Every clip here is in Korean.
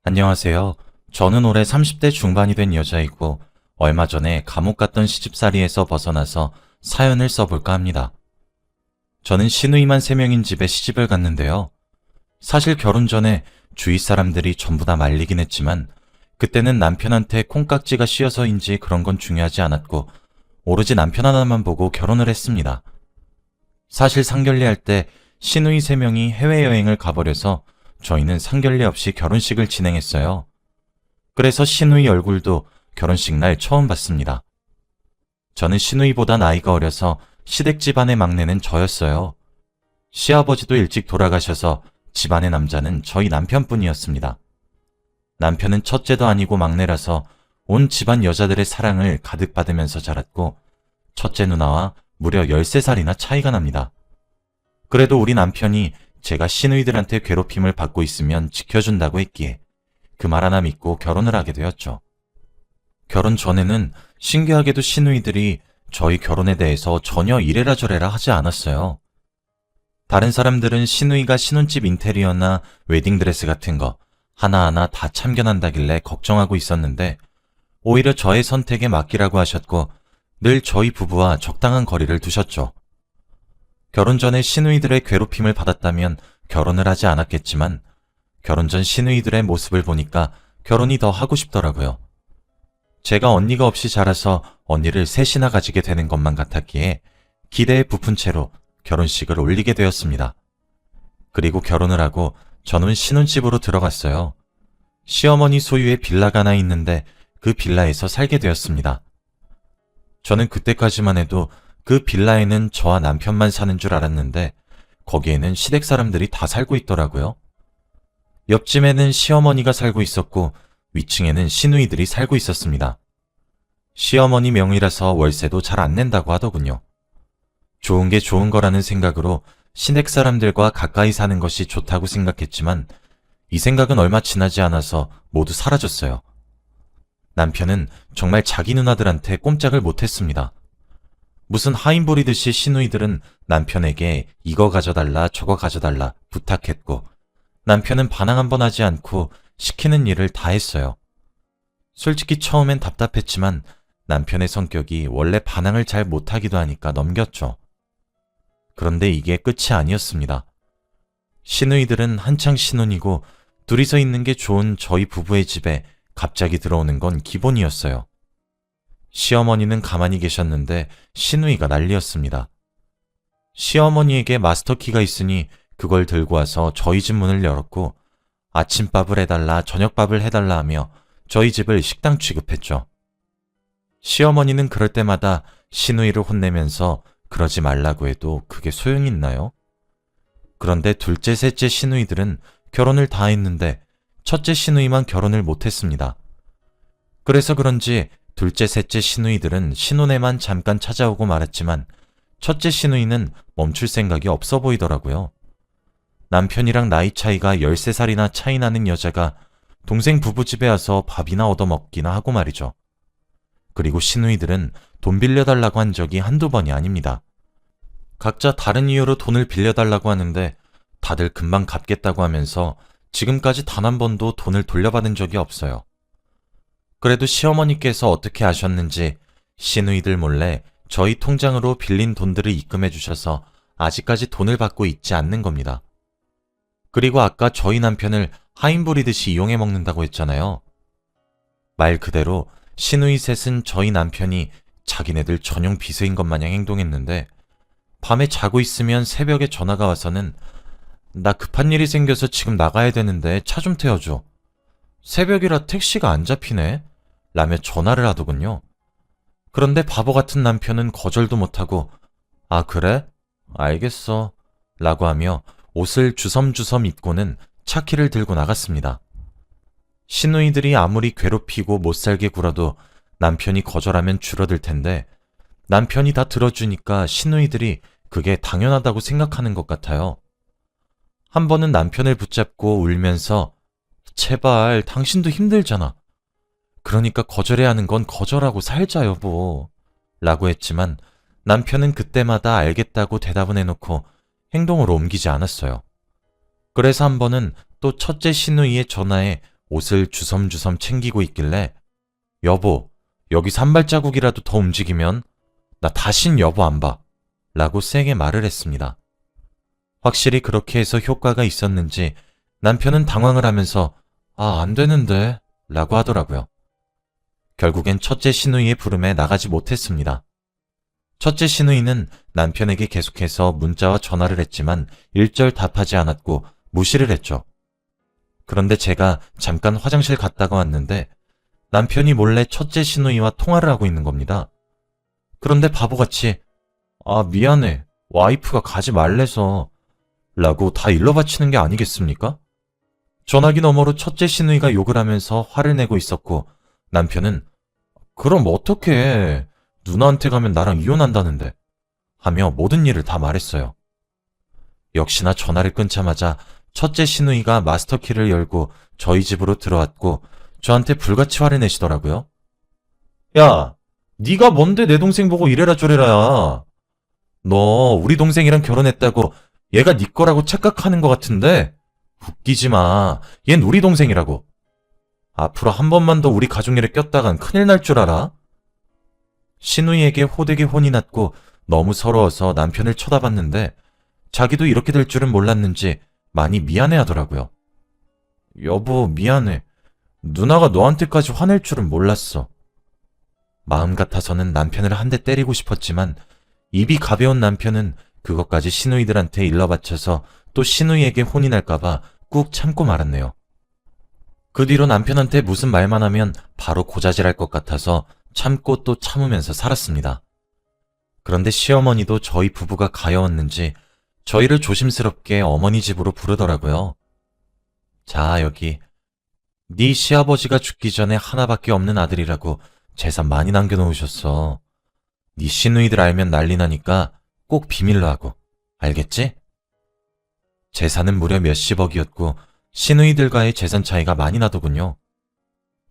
안녕하세요. 저는 올해 30대 중반이 된 여자이고 얼마 전에 감옥 갔던 시집살이에서 벗어나서 사연을 써볼까 합니다. 저는 시누이만 3명인 집에 시집을 갔는데요. 사실 결혼 전에 주위 사람들이 전부 다 말리긴 했지만 그때는 남편한테 콩깍지가 씌어서인지 그런 건 중요하지 않았고 오로지 남편 하나만 보고 결혼을 했습니다. 사실 상견례할 때 시누이 3명이 해외여행을 가버려서 저희는 상견례 없이 결혼식을 진행했어요. 그래서 시누이 얼굴도 결혼식 날 처음 봤습니다. 저는 시누이보다 나이가 어려서 시댁 집안의 막내는 저였어요. 시아버지도 일찍 돌아가셔서 집안의 남자는 저희 남편뿐이었습니다. 남편은 첫째도 아니고 막내라서 온 집안 여자들의 사랑을 가득 받으면서 자랐고 첫째 누나와 무려 13살이나 차이가 납니다. 그래도 우리 남편이 제가 시누이들한테 괴롭힘을 받고 있으면 지켜준다고 했기에 그 말 하나 믿고 결혼을 하게 되었죠. 결혼 전에는 신기하게도 시누이들이 저희 결혼에 대해서 전혀 이래라 저래라 하지 않았어요. 다른 사람들은 시누이가 신혼집 인테리어나 웨딩드레스 같은 거 하나하나 다 참견한다길래 걱정하고 있었는데 오히려 저의 선택에 맡기라고 하셨고 늘 저희 부부와 적당한 거리를 두셨죠. 결혼 전에 시누이들의 괴롭힘을 받았다면 결혼을 하지 않았겠지만 결혼 전 시누이들의 모습을 보니까 결혼이 더 하고 싶더라고요. 제가 언니가 없이 자라서 언니를 셋이나 가지게 되는 것만 같았기에 기대에 부푼 채로 결혼식을 올리게 되었습니다. 그리고 결혼을 하고 저는 신혼집으로 들어갔어요. 시어머니 소유의 빌라가 하나 있는데 그 빌라에서 살게 되었습니다. 저는 그때까지만 해도 그 빌라에는 저와 남편만 사는 줄 알았는데 거기에는 시댁 사람들이 다 살고 있더라고요. 옆집에는 시어머니가 살고 있었고 위층에는 시누이들이 살고 있었습니다. 시어머니 명의라서 월세도 잘 안 낸다고 하더군요. 좋은 게 좋은 거라는 생각으로 시댁 사람들과 가까이 사는 것이 좋다고 생각했지만 이 생각은 얼마 지나지 않아서 모두 사라졌어요. 남편은 정말 자기 누나들한테 꼼짝을 못했습니다. 무슨 하인 부리듯이 시누이들은 남편에게 이거 가져달라 저거 가져달라 부탁했고 남편은 반항 한 번 하지 않고 시키는 일을 다 했어요. 솔직히 처음엔 답답했지만 남편의 성격이 원래 반항을 잘 못하기도 하니까 넘겼죠. 그런데 이게 끝이 아니었습니다. 시누이들은 한창 신혼이고 둘이서 있는 게 좋은 저희 부부의 집에 갑자기 들어오는 건 기본이었어요. 시어머니는 가만히 계셨는데 시누이가 난리였습니다. 시어머니에게 마스터키가 있으니 그걸 들고 와서 저희 집 문을 열었고 아침밥을 해달라 저녁밥을 해달라 하며 저희 집을 식당 취급했죠. 시어머니는 그럴 때마다 시누이를 혼내면서 그러지 말라고 해도 그게 소용이 있나요? 그런데 둘째, 셋째 시누이들은 결혼을 다 했는데 첫째 시누이만 결혼을 못했습니다. 그래서 그런지 둘째, 셋째 시누이들은 신혼에만 잠깐 찾아오고 말았지만 첫째 시누이는 멈출 생각이 없어 보이더라고요. 남편이랑 나이 차이가 13살이나 차이 나는 여자가 동생 부부 집에 와서 밥이나 얻어먹기나 하고 말이죠. 그리고 시누이들은 돈 빌려달라고 한 적이 한두 번이 아닙니다. 각자 다른 이유로 돈을 빌려달라고 하는데 다들 금방 갚겠다고 하면서 지금까지 단 한 번도 돈을 돌려받은 적이 없어요. 그래도 시어머니께서 어떻게 아셨는지 시누이들 몰래 저희 통장으로 빌린 돈들을 입금해 주셔서 아직까지 돈을 받고 있지 않는 겁니다. 그리고 아까 저희 남편을 하인 부리듯이 이용해 먹는다고 했잖아요. 말 그대로 시누이 셋은 저희 남편이 자기네들 전용 비서인 것 마냥 행동했는데 밤에 자고 있으면 새벽에 전화가 와서는 나 급한 일이 생겨서 지금 나가야 되는데 차 좀 태워줘. 새벽이라 택시가 안 잡히네? 라며 전화를 하더군요. 그런데 바보 같은 남편은 거절도 못하고 아 그래? 알겠어 라고 하며 옷을 주섬주섬 입고는 차키를 들고 나갔습니다. 시누이들이 아무리 괴롭히고 못살게 굴어도 남편이 거절하면 줄어들 텐데 남편이 다 들어주니까 시누이들이 그게 당연하다고 생각하는 것 같아요. 한 번은 남편을 붙잡고 울면서 제발 당신도 힘들잖아. 그러니까 거절해야 하는 건 거절하고 살자 여보 라고 했지만 남편은 그때마다 알겠다고 대답은 해놓고 행동으로 옮기지 않았어요. 그래서 한 번은 또 첫째 시누이의 전화에 옷을 주섬주섬 챙기고 있길래 여보, 여기서 한 발자국이라도 더 움직이면 나 다신 여보 안 봐. 라고 세게 말을 했습니다. 확실히 그렇게 해서 효과가 있었는지 남편은 당황을 하면서 안 되는데 라고 하더라고요. 결국엔 첫째 시누이의 부름에 나가지 못했습니다. 첫째 시누이는 남편에게 계속해서 문자와 전화를 했지만 일절 답하지 않았고 무시를 했죠. 그런데 제가 잠깐 화장실 갔다가 왔는데 남편이 몰래 첫째 시누이와 통화를 하고 있는 겁니다. 그런데 바보같이 미안해. 와이프가 가지 말래서 라고 다 일러바치는 게 아니겠습니까? 전화기 너머로 첫째 시누이가 욕을 하면서 화를 내고 있었고 남편은 그럼 어떡해. 누나한테 가면 나랑 이혼한다는데 하며 모든 일을 다 말했어요. 역시나 전화를 끊자마자 첫째 시누이가 마스터키를 열고 저희 집으로 들어왔고 저한테 불같이 화를 내시더라고요. 야, 네가 뭔데 내 동생 보고 이래라 저래라야. 너 우리 동생이랑 결혼했다고 얘가 네 거라고 착각하는 것 같은데 웃기지 마. 얜 우리 동생이라고. 앞으로 한 번만 더 우리 가족 일에 꼈다간 큰일 날 줄 알아? 시누이에게 호되게 혼이 났고 너무 서러워서 남편을 쳐다봤는데 자기도 이렇게 될 줄은 몰랐는지 많이 미안해하더라고요. 여보, 미안해. 누나가 너한테까지 화낼 줄은 몰랐어. 마음 같아서는 남편을 한 대 때리고 싶었지만 입이 가벼운 남편은 그것까지 시누이들한테 일러바쳐서 또 시누이에게 혼이 날까봐 꾹 참고 말았네요. 그 뒤로 남편한테 무슨 말만 하면 바로 고자질할 것 같아서 참고 또 참으면서 살았습니다. 그런데 시어머니도 저희 부부가 가여웠는지 저희를 조심스럽게 어머니 집으로 부르더라고요. 자, 여기 네 시아버지가 죽기 전에 하나밖에 없는 아들이라고 재산 많이 남겨놓으셨어. 네 시누이들 알면 난리 나니까 꼭 비밀로 하고, 알겠지? 재산은 무려 몇십억이었고 시누이들과의 재산 차이가 많이 나더군요.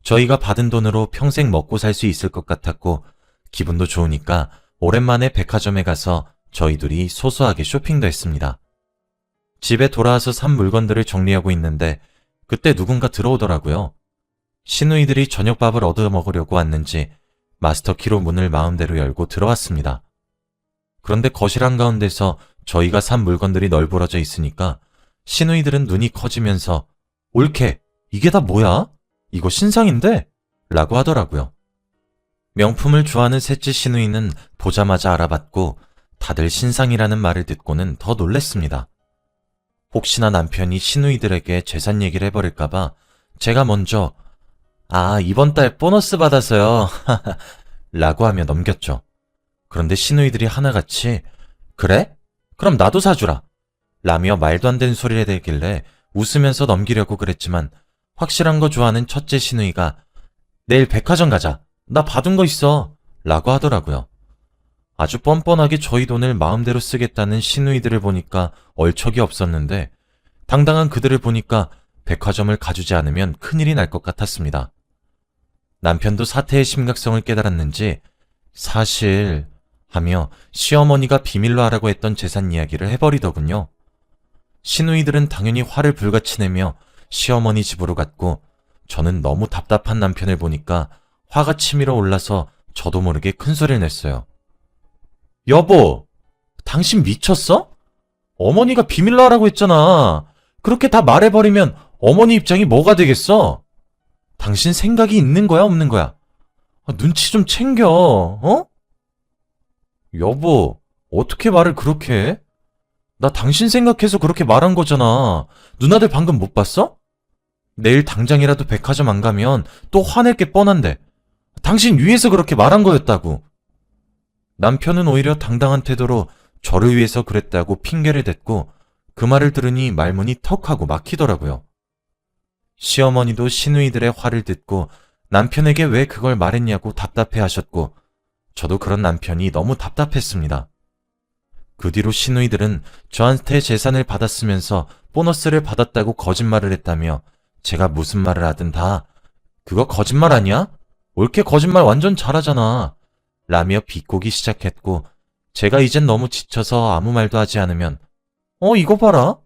저희가 받은 돈으로 평생 먹고 살 수 있을 것 같았고 기분도 좋으니까 오랜만에 백화점에 가서 저희 둘이 소소하게 쇼핑도 했습니다. 집에 돌아와서 산 물건들을 정리하고 있는데 그때 누군가 들어오더라고요. 시누이들이 저녁밥을 얻어 먹으려고 왔는지 마스터키로 문을 마음대로 열고 들어왔습니다. 그런데 거실 한가운데서 저희가 산 물건들이 널브러져 있으니까 시누이들은 눈이 커지면서 올케, 이게 다 뭐야? 이거 신상인데? 라고 하더라고요. 명품을 좋아하는 셋째 시누이는 보자마자 알아봤고 다들 신상이라는 말을 듣고는 더 놀랬습니다. 혹시나 남편이 시누이들에게 재산 얘기를 해버릴까봐 제가 먼저 이번 달 보너스 받아서요 라고 하며 넘겼죠. 그런데 시누이들이 하나같이 그래? 그럼 나도 사주라 라며 말도 안 되는 소리를 대길래 웃으면서 넘기려고 그랬지만 확실한 거 좋아하는 첫째 시누이가 내일 백화점 가자. 나 받은 거 있어. 라고 하더라고요. 아주 뻔뻔하게 저희 돈을 마음대로 쓰겠다는 시누이들을 보니까 얼척이 없었는데 당당한 그들을 보니까 백화점을 가주지 않으면 큰일이 날 것 같았습니다. 남편도 사태의 심각성을 깨달았는지 사실 하며 시어머니가 비밀로 하라고 했던 재산 이야기를 해버리더군요. 시누이들은 당연히 화를 불같이 내며 시어머니 집으로 갔고 저는 너무 답답한 남편을 보니까 화가 치밀어 올라서 저도 모르게 큰 소리를 냈어요. 여보, 당신 미쳤어? 어머니가 비밀로 하라고 했잖아. 그렇게 다 말해버리면 어머니 입장이 뭐가 되겠어? 당신 생각이 있는 거야, 없는 거야? 눈치 좀 챙겨, 어? 여보, 어떻게 말을 그렇게 해? 나 당신 생각해서 그렇게 말한 거잖아. 누나들 방금 못 봤어? 내일 당장이라도 백화점 안 가면 또 화낼 게 뻔한데. 당신 위해서 그렇게 말한 거였다고. 남편은 오히려 당당한 태도로 저를 위해서 그랬다고 핑계를 댔고 그 말을 들으니 말문이 턱하고 막히더라고요. 시어머니도 시누이들의 화를 듣고 남편에게 왜 그걸 말했냐고 답답해 하셨고 저도 그런 남편이 너무 답답했습니다. 그 뒤로 시누이들은 저한테 재산을 받았으면서 보너스를 받았다고 거짓말을 했다며 제가 무슨 말을 하든 다 그거 거짓말 아니야? 올케 거짓말 완전 잘하잖아 라며 비꼬기 시작했고 제가 이젠 너무 지쳐서 아무 말도 하지 않으면 이거 봐라.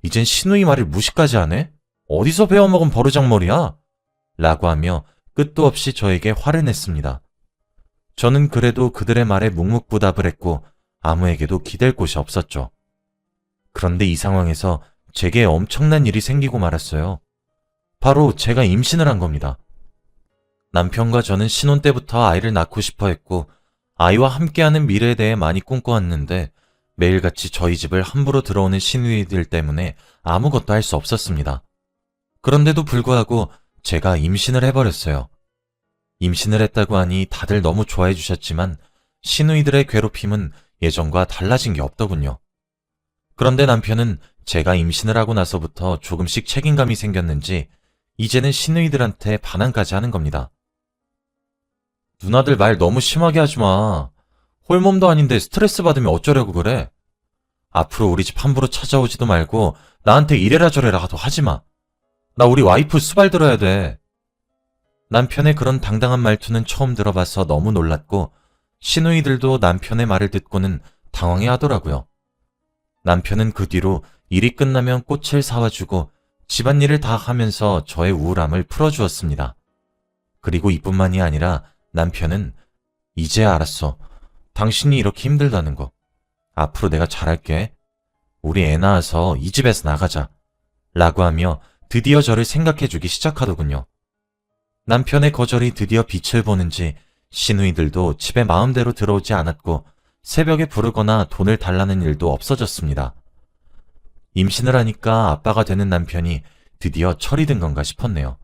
이젠 시누이 말을 무시까지 하네? 어디서 배워먹은 버르장머리야? 라고 하며 끝도 없이 저에게 화를 냈습니다. 저는 그래도 그들의 말에 묵묵부답을 했고 아무에게도 기댈 곳이 없었죠. 그런데 이 상황에서 제게 엄청난 일이 생기고 말았어요. 바로 제가 임신을 한 겁니다. 남편과 저는 신혼 때부터 아이를 낳고 싶어 했고 아이와 함께하는 미래에 대해 많이 꿈꿔왔는데 매일같이 저희 집을 함부로 들어오는 시누이들 때문에 아무것도 할 수 없었습니다. 그런데도 불구하고 제가 임신을 해버렸어요. 임신을 했다고 하니 다들 너무 좋아해 주셨지만 시누이들의 괴롭힘은 예전과 달라진 게 없더군요. 그런데 남편은 제가 임신을 하고 나서부터 조금씩 책임감이 생겼는지 이제는 시누이들한테 반항까지 하는 겁니다. 누나들 말 너무 심하게 하지 마. 홀몸도 아닌데 스트레스 받으면 어쩌려고 그래? 앞으로 우리 집 함부로 찾아오지도 말고 나한테 이래라 저래라도 하지 마. 나 우리 와이프 수발 들어야 돼. 남편의 그런 당당한 말투는 처음 들어봐서 너무 놀랐고 시누이들도 남편의 말을 듣고는 당황해 하더라고요. 남편은 그 뒤로 일이 끝나면 꽃을 사와주고 집안일을 다 하면서 저의 우울함을 풀어주었습니다. 그리고 이뿐만이 아니라 남편은 이제 알았어. 당신이 이렇게 힘들다는 거. 앞으로 내가 잘할게. 우리 애 낳아서 이 집에서 나가자. 라고 하며 드디어 저를 생각해주기 시작하더군요. 남편의 거절이 드디어 빛을 보는지 시누이들도 집에 마음대로 들어오지 않았고 새벽에 부르거나 돈을 달라는 일도 없어졌습니다. 임신을 하니까 아빠가 되는 남편이 드디어 철이 든 건가 싶었네요.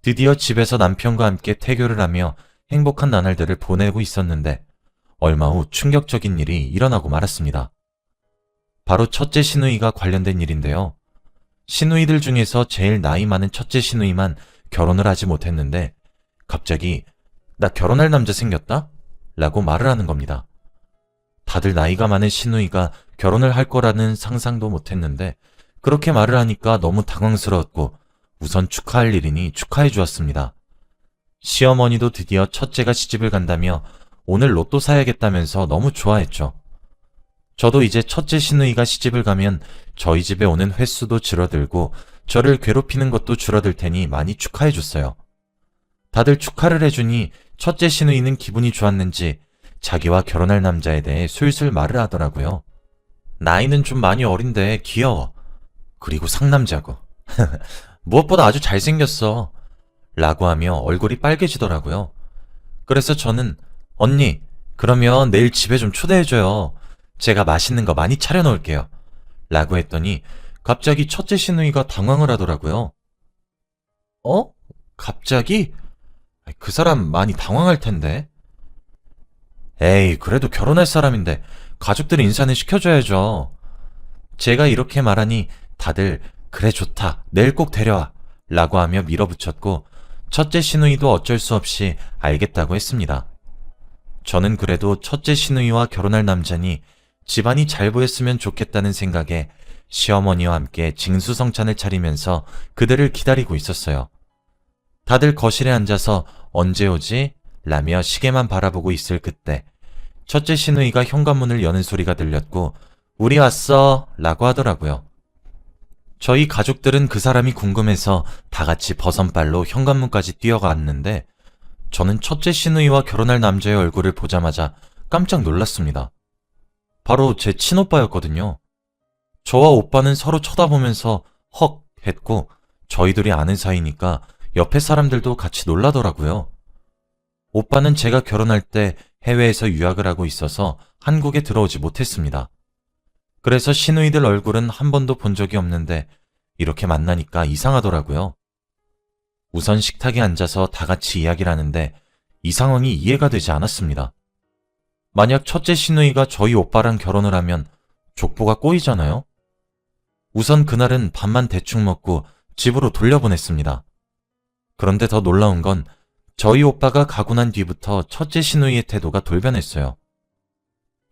드디어 집에서 남편과 함께 태교를 하며 행복한 나날들을 보내고 있었는데 얼마 후 충격적인 일이 일어나고 말았습니다. 바로 첫째 시누이가 관련된 일인데요. 시누이들 중에서 제일 나이 많은 첫째 시누이만 결혼을 하지 못했는데 갑자기 나 결혼할 남자 생겼다? 라고 말을 하는 겁니다. 다들 나이가 많은 시누이가 결혼을 할 거라는 상상도 못했는데 그렇게 말을 하니까 너무 당황스러웠고 우선 축하할 일이니 축하해 주었습니다. 시어머니도 드디어 첫째가 시집을 간다며 오늘 로또 사야겠다면서 너무 좋아했죠. 저도 이제 첫째 시누이가 시집을 가면 저희 집에 오는 횟수도 줄어들고 저를 괴롭히는 것도 줄어들 테니 많이 축하해 줬어요. 다들 축하를 해주니 첫째 시누이는 기분이 좋았는지 자기와 결혼할 남자에 대해 술술 말을 하더라고요. 나이는 좀 많이 어린데 귀여워. 그리고 상남자고. 무엇보다 아주 잘생겼어. 라고 하며 얼굴이 빨개지더라고요. 그래서 저는 언니, 그러면 내일 집에 좀 초대해줘요. 제가 맛있는 거 많이 차려놓을게요. 라고 했더니 갑자기 첫째 시누이가 당황을 하더라고요. 어? 갑자기? 그 사람 많이 당황할 텐데. 에이, 그래도 결혼할 사람인데 가족들 인사는 시켜줘야죠. 제가 이렇게 말하니 다들 그래 좋다, 내일 꼭 데려와 라고 하며 밀어붙였고 첫째 시누이도 어쩔 수 없이 알겠다고 했습니다. 저는 그래도 첫째 시누이와 결혼할 남자니 집안이 잘 보였으면 좋겠다는 생각에 시어머니와 함께 징수성찬을 차리면서 그들을 기다리고 있었어요. 다들 거실에 앉아서 언제 오지? 라며 시계만 바라보고 있을 그때 첫째 시누이가 현관문을 여는 소리가 들렸고 우리 왔어 라고 하더라고요. 저희 가족들은 그 사람이 궁금해서 다 같이 버선발로 현관문까지 뛰어갔는데 저는 첫째 시누이와 결혼할 남자의 얼굴을 보자마자 깜짝 놀랐습니다. 바로 제 친오빠였거든요. 저와 오빠는 서로 쳐다보면서 헉 했고 저희들이 아는 사이니까 옆에 사람들도 같이 놀라더라고요. 오빠는 제가 결혼할 때 해외에서 유학을 하고 있어서 한국에 들어오지 못했습니다. 그래서 시누이들 얼굴은 한 번도 본 적이 없는데 이렇게 만나니까 이상하더라고요. 우선 식탁에 앉아서 다 같이 이야기를 하는데 이 상황이 이해가 되지 않았습니다. 만약 첫째 시누이가 저희 오빠랑 결혼을 하면 족보가 꼬이잖아요? 우선 그날은 밥만 대충 먹고 집으로 돌려보냈습니다. 그런데 더 놀라운 건 저희 오빠가 가고 난 뒤부터 첫째 시누이의 태도가 돌변했어요.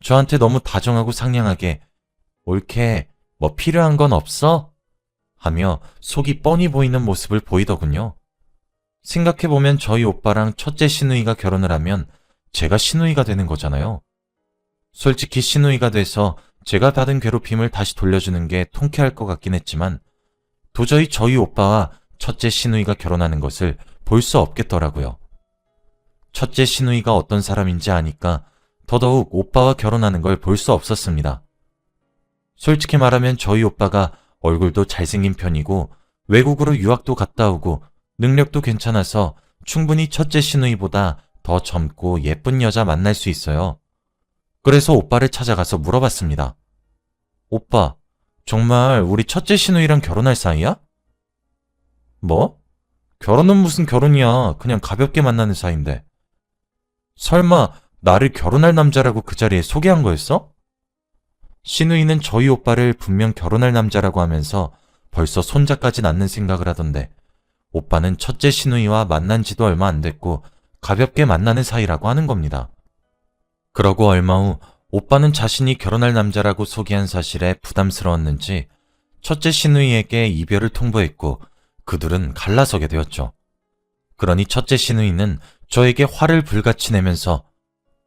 저한테 너무 다정하고 상냥하게 옳게 뭐 필요한 건 없어? 하며 속이 뻔히 보이는 모습을 보이더군요. 생각해보면 저희 오빠랑 첫째 시누이가 결혼을 하면 제가 시누이가 되는 거잖아요. 솔직히 시누이가 돼서 제가 받은 괴롭힘을 다시 돌려주는 게 통쾌할 것 같긴 했지만 도저히 저희 오빠와 첫째 시누이가 결혼하는 것을 볼 수 없겠더라고요. 첫째 시누이가 어떤 사람인지 아니까 더더욱 오빠와 결혼하는 걸 볼 수 없었습니다. 솔직히 말하면 저희 오빠가 얼굴도 잘생긴 편이고 외국으로 유학도 갔다 오고 능력도 괜찮아서 충분히 첫째 시누이보다 더 젊고 예쁜 여자 만날 수 있어요. 그래서 오빠를 찾아가서 물어봤습니다. 오빠, 정말 우리 첫째 시누이랑 결혼할 사이야? 뭐? 결혼은 무슨 결혼이야. 그냥 가볍게 만나는 사이인데. 설마 나를 결혼할 남자라고 그 자리에 소개한 거였어? 시누이는 저희 오빠를 분명 결혼할 남자라고 하면서 벌써 손자까지 낳는 생각을 하던데 오빠는 첫째 시누이와 만난 지도 얼마 안 됐고 가볍게 만나는 사이라고 하는 겁니다. 그러고 얼마 후 오빠는 자신이 결혼할 남자라고 소개한 사실에 부담스러웠는지 첫째 시누이에게 이별을 통보했고 그둘은 갈라서게 되었죠. 그러니 첫째 시누이는 저에게 화를 불같이 내면서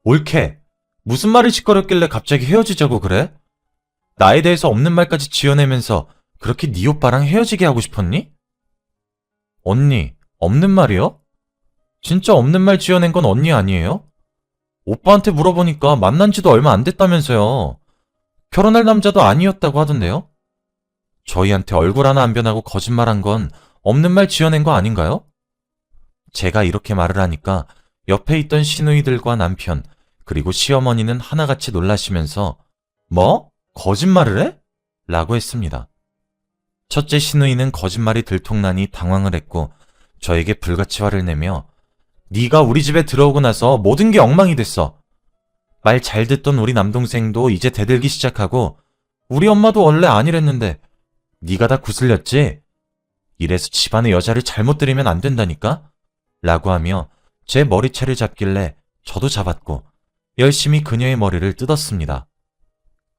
옳게 무슨 말을 시끄럽길래 갑자기 헤어지자고 그래? 나에 대해서 없는 말까지 지어내면서 그렇게 네 오빠랑 헤어지게 하고 싶었니? 언니, 없는 말이요? 진짜 없는 말 지어낸 건 언니 아니에요? 오빠한테 물어보니까 만난 지도 얼마 안 됐다면서요. 결혼할 남자도 아니었다고 하던데요? 저희한테 얼굴 하나 안 변하고 거짓말한 건 없는 말 지어낸 거 아닌가요? 제가 이렇게 말을 하니까 옆에 있던 시누이들과 남편 그리고 시어머니는 하나같이 놀라시면서 뭐? 거짓말을 해? 라고 했습니다. 첫째 시누이는 거짓말이 들통나니 당황을 했고 저에게 불같이 화를 내며 네가 우리 집에 들어오고 나서 모든 게 엉망이 됐어. 말 잘 듣던 우리 남동생도 이제 대들기 시작하고 우리 엄마도 원래 아니랬는데 네가 다 구슬렸지? 이래서 집안의 여자를 잘못 들이면 안 된다니까? 라고 하며 제 머리채를 잡길래 저도 잡았고 열심히 그녀의 머리를 뜯었습니다.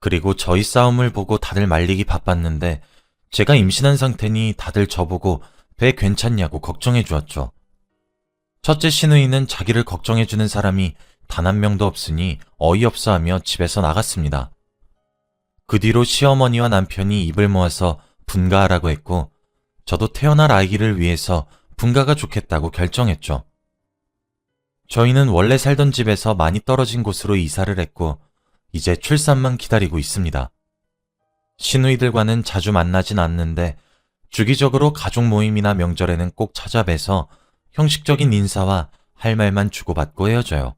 그리고 저희 싸움을 보고 다들 말리기 바빴는데 제가 임신한 상태니 다들 저보고 배 괜찮냐고 걱정해 주었죠. 첫째 시누이는 자기를 걱정해주는 사람이 단 한 명도 없으니 어이없어 하며 집에서 나갔습니다. 그 뒤로 시어머니와 남편이 입을 모아서 분가하라고 했고 저도 태어날 아이를 위해서 분가가 좋겠다고 결정했죠. 저희는 원래 살던 집에서 많이 떨어진 곳으로 이사를 했고 이제 출산만 기다리고 있습니다. 시누이들과는 자주 만나진 않는데 주기적으로 가족 모임이나 명절에는 꼭 찾아뵈서 형식적인 인사와 할 말만 주고받고 헤어져요.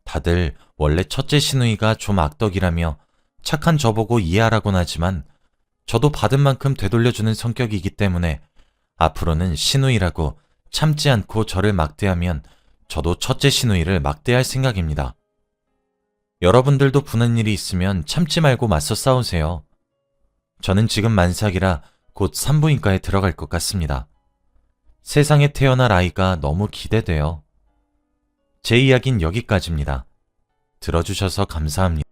다들 원래 첫째 시누이가 좀 악덕이라며 착한 저보고 이해하라곤 하지만 저도 받은 만큼 되돌려주는 성격이기 때문에 앞으로는 시누이라고 참지 않고 저를 막대하면 저도 첫째 시누이를 막대할 생각입니다. 여러분들도 분한 일이 있으면 참지 말고 맞서 싸우세요. 저는 지금 만삭이라 곧 산부인과에 들어갈 것 같습니다. 세상에 태어날 아이가 너무 기대돼요. 제 이야기는 여기까지입니다. 들어주셔서 감사합니다.